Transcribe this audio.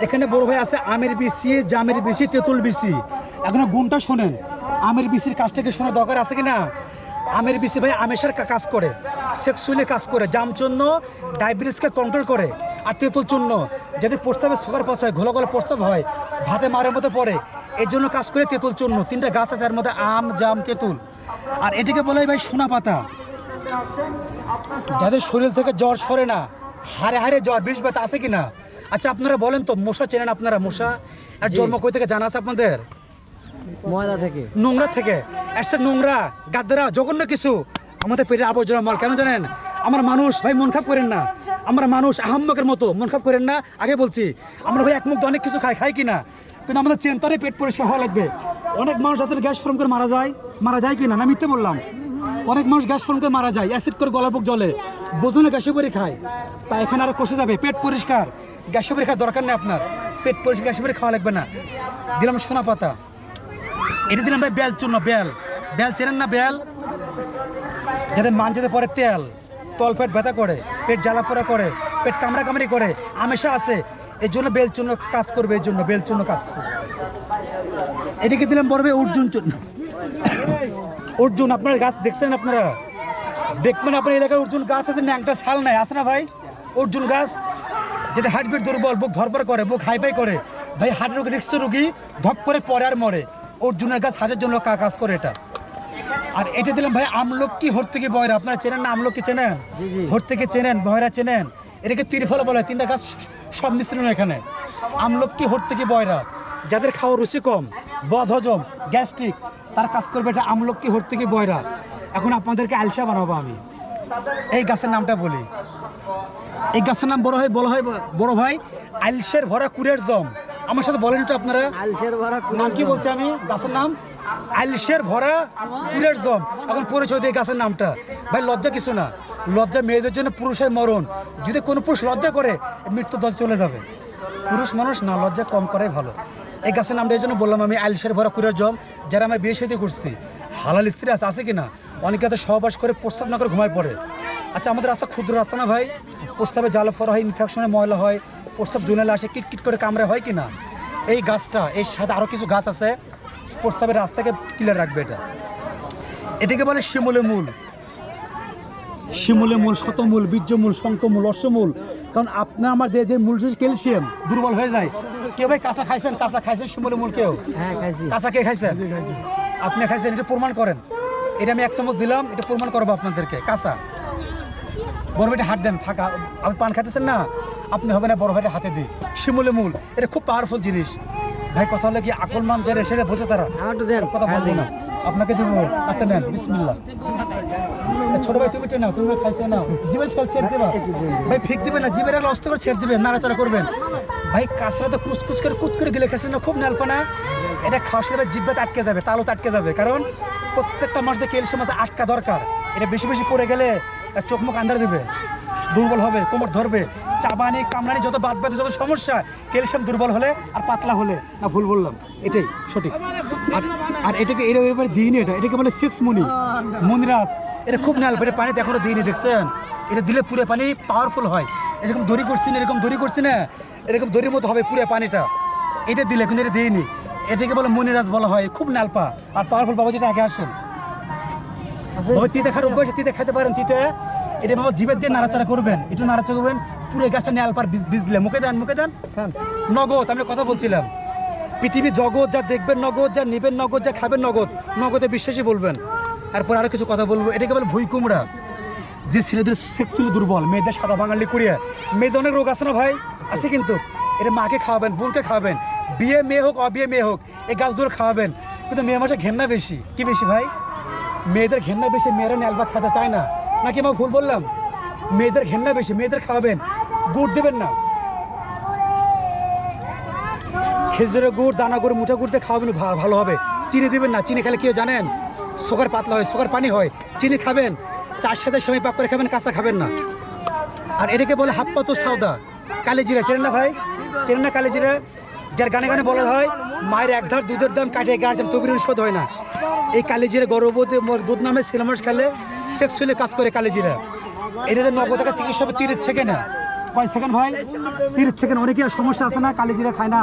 এখানে বড় ভাই আছে আমের বিচি, জামের বিচি, তেঁতুল বিচি। এখন গুণটা শোনেন, আমের বিচির কাজটা কি শোনার দরকার আছে কি না? আমের বিচি ভাই আমেশার কাজ করে, সেক্সুয়ালি কাজ করে, জাম চূর্ণ ডায়াবেটিসকে কন্ট্রোল করে। আর তেঁতুল চূর্ণ যদি প্রস্তাবে সুগার পাস হয়, ঘোলা ঘোলা প্রস্তাব হয়, ভাতে মারের মধ্যে পড়ে, এর জন্য কাজ করে তেঁতুল চূর্ণ। 3টা গাছ আছে এর মধ্যে, আম, জাম, তেঁতুল। আর এটাকে বলে ভাই সোনা পাতা। যাদের শরীর থেকে জ্বর সরে না, হারে হারে জ্বর, বিষ ব্যথা আছে কি না? আচ্ছা আপনারা বলেন তো, মশা চেনেন আপনারা? মশা আর জন্ম কই থেকে জানা আছে আপনাদের? ময়লা থেকে, নোংরা থেকে। এসে নোংরা গাদ্দারা জঘন্য কিছু আমাদের পেটের আবর্জনা মাল। কেন জানেন? আমরা মানুষ ভাই, মন খারাপ করেন না। আমরা মানুষ আহাম্মকের মতো, মন খারাপ করেন না। আগে বলছি, আমরা ভাই এক মুখ অনেক কিছু খাই কিনা, কিন্তু আমাদের চেন্তরে পেট পরিষ্কার হওয়া লাগবে। অনেক মানুষ আসলে গ্যাস ফর্ম করে মারা যায় কিনা? না মিথ্যে বললাম? অনেক মানুষ গ্যাস ফর্ম করে মারা যায়, অ্যাসিড করে গলা বুক জলে, বোঝনে গ্যাসে পরে খায়, তা এখানে আরো কষে যাবে। পেট পরিষ্কার, গ্যাসে পরে খাওয়ার দরকার নেই আপনার। পেট পরিষ্কার, গ্যাসে পরে খাওয়া লাগবে না। দিলাম সোনা পাতা, এটা দিলাম ভাই বেল চূর্ণ। বেল চেনেন না? বেল যাদের মাঞ্জাতে পরে তেল, তল পেট ব্যথা করে, পেট জ্বালাফোড়া করে, পেট কামড়াকামড়ি করে, আমেশা আছে, এর জন্য বেল চূর্ণ কাজ করবে। এর জন্য বেল চূর্ণ কাজ করবে। এদিকে দিলাম বড় ভাই অর্জুন চূর্ণ। অর্জুন আপনার গাছ দেখছেন? আপনারা দেখবেন আপনার এলাকার অর্জুন গাছ আছে, ন্যাংটা ছাল নাই, আছে না ভাই? অর্জুন গাছ যেটা হার্টবিট দুর্বল, বুক ধরপড় করে, বুক হাইফাই করে, ভাই হার্ট রোগী, রিক্স রোগী ধপ করে পরে আর মরে। অর্জুনের গাছ হার্টের জন্য কাজ করে এটা। আর এটা দিলাম ভাই আমলকি, হর্তকি, বয়রা। আপনারা চেনেন না আমলকি? চেনেন? হর্তকি চেনেন, বয়রা চেনেন? এটাকে ত্রিফলা বলে। 3টা গাছ সব মিশ্রণ এখানে। আমলকি, হর্তকি, বয়রা। যাদের খাওয়া রুচি কম, বদ হজম, গ্যাস্ট্রিক, তার কাজ করবে এটা আমলকি, হর্তকি, বয়রা। এখন আপনাদেরকে আলসা বানাবো আমি। এই গাছের নামটা বলি। এই গাছের নাম বড় ভাই আলসের ভরা কুরের জম। আমার সাথে বলেন তো আপনারা, আলসের ভরা নাম কি বলছি আমি? গাছের নাম আলসের ভরা কুরের জম। এখন পরিচয় দিয়ে গাছের নামটা ভাই, লজ্জা কিছু না। লজ্জা মেয়েদের জন্য পুরুষের মরণ। যদি কোনো পুরুষ লজ্জা করে, মৃত্যু দশ চলে যাবে। পুরুষ মানুষ না, লজ্জা কম করাই ভালো। এই গাছের নামটা এই জন্য বললাম আমি, আলসের ভরা কুরের জম। যারা আমার বিয়ে শাদী করছি, হালাল স্ত্রী আছে কিনা? অনেকে তো সহবাস করে প্রস্তাব না করে ঘুমায় পড়ে। আচ্ছা আমাদের রাস্তা ক্ষুদ্র রাস্তা না ভাই? প্রস্তাবে জ্বালাফোড়া হয়, ইনফেকশনে ময়লা হয়, প্রস্তাব দুনালে আসে, কিটকিট করে কামড়ে, হয় কি না? এই গাছটা, এর সাথে আরও কিছু গাছ আছে, প্রস্তাবের রাস্তাকে ক্লিয়ার রাখবে। এটাকে বলে শিমুলে মূল। শিমুলে মূল, শতমূল, বীর্যমূল, শঙ্কমূল, অশ্বমূল। কারণ আপনার আমার যে মূল ক্যালসিয়াম দুর্বল হয়ে যায়। কেউ ভাই কাঁচা খাইছেন শিমুলে মূল? কেউ কাঁচা কে খাইছেন? আপনি খাইছেন? এটা প্রমাণ করেন। এটা আমি 1 চামচ দিলাম, এটা প্রমাণ করবো আপনাদেরকে। কাঁচা বড় ভাইটা হাত দেন, ফাঁকা। আপনি পান খাইতেছেন না, আপনি হবে না, বড় ভাইটা হাতে দিই। শিমুলে মূল এটা খুব পাওয়ারফুল জিনিস ভাই। কথা হলে কি আকল মান যারা সেটা বোঝে, তারা কথা বলবো না, আপনাকে দেবো। আচ্ছা নেন, বিসমিল্লাহ। ছোট ভাই তুমি নাও, তুমি খাইছে নাও, জিভে ছেড়ে দেবা ভাই, ফিক দিবে না, জিভের লস্ত করে ছেড়ে দিবেন, নাড়াচাড়া করবেন ভাই। কাঁচরা তো কুচকুচ করে কুত করে গেলে খাইছেন না, খুব নালফানা। এটা খাওয়ার সাথে জিভে আটকে যাবে, তালও আটকে যাবে। কারণ প্রত্যেকটা মাছ দিয়ে ক্যালসিয়াম মাছে আটকা দরকার। এটা বেশি বেশি পড়ে গেলে চোখ মুখ আন্ধার দেবে, দুর্বল হবে, কোমর ধরবে, চাবানি কামড়ানি, যত বাদ বাদ যত সমস্যা, ক্যালসিয়াম দুর্বল হলে আর পাতলা হলে। না ভুল বললাম? এটাই সঠিক। আর এটাকে এবার দিইনি, এটাকে বলে 6 মনিরাজ। এটা খুব নাল, এটা পানিতে এখনো দিইনি, দেখছেন? এটা দিলে পুরো পানি পাওয়ারফুল হয়। এরকম দড়ি করছি না, এরকম দড়ির মতো হবে পুরো পানিটা। এটা দিলে, কিন্তু এটা দিইনি। এটাকে বলে মনিরাজ বলা হয়। খুব নালপা আর পাওয়ারফুল। বাবা যেটা আগে আসেন, বাবা তিতে খাওয়ার অভ্যাস, তিতে খেতে পারেন। তিতে এটা বাবা জিভের দিয়ে নাড়াচাড়া করবেন, একটু নাড়াচাড়া করবেন, পুরো গাছটা নালপার বিজলে মুখে দেন, নগদ। আমি কথা বলছিলাম, পৃথিবী জগৎ যা দেখবেন নগদ, যা নেবেন নগদ, যা খাবেন নগদ, নগদে বিশ্বাসী বলবেন। এরপর আরো কিছু কথা বলবো। এটাকে বলে ভুই কুমড়া। যে ছেলেদের সেক্সুয়ালি দুর্বল, মেয়েদের সাদা বাঙালি কুড়িয়ে, মেয়েদের অনেক রোগ আছে না ভাই? আছে কিন্তু। এটা মাকে খাওয়াবেন, বোনকে খাওয়াবেন, বিয়ে মেয়ে হোক অবিয়ে মেয়ে হোক, এই গাছগুলো খাওয়াবেন। কিন্তু মেয়ে মাসে ঘেন্না বেশি। কি বেশি ভাই? মেয়েদের ঘেন্না বেশি, মেয়েরা নেলবা খেতে চায় না, নাকি আমার ভুল বললাম? মেয়েদের ঘেন্না বেশি, মেয়েদের খাওয়াবেন। গুড় দেবেন না, খেজুরের গুড়, দানা গুড়, মুঠা গুড় দিয়ে খাওয়াবেন, ভালো হবে। চিনি দেবেন না, চিনি খেলে কেউ জানেন? সুগার পাতলা হয়, সুগার পানি হয়। চিনি খাবেন, চার সাথে সময় পাক করে খাবেন, কাঁচা খাবেন না। আর এটাকে বলে হাপ্পাতো সাউদা, কালিজিরা। চেনেন না ভাই? চেনেন না কালিজিরা? যার গানে গানে বলা হয় মায়ের এক ধার দুধের দাম কাটে গার্জেন তবিরুল শোধ হয় না। এই কালিজিরা গর্ভবতী দুধ নামে সিনেমাস খেলে সেক্সুয়ালি কাজ করে কালিজিরা। এটাতে 90 টাকা চিকিৎসা হবে 30 থেকে না। কয় সেকেন্ড ভাই 30 সেকেন্ড অনেকে সমস্যা আছে না কালিজিরা খায় না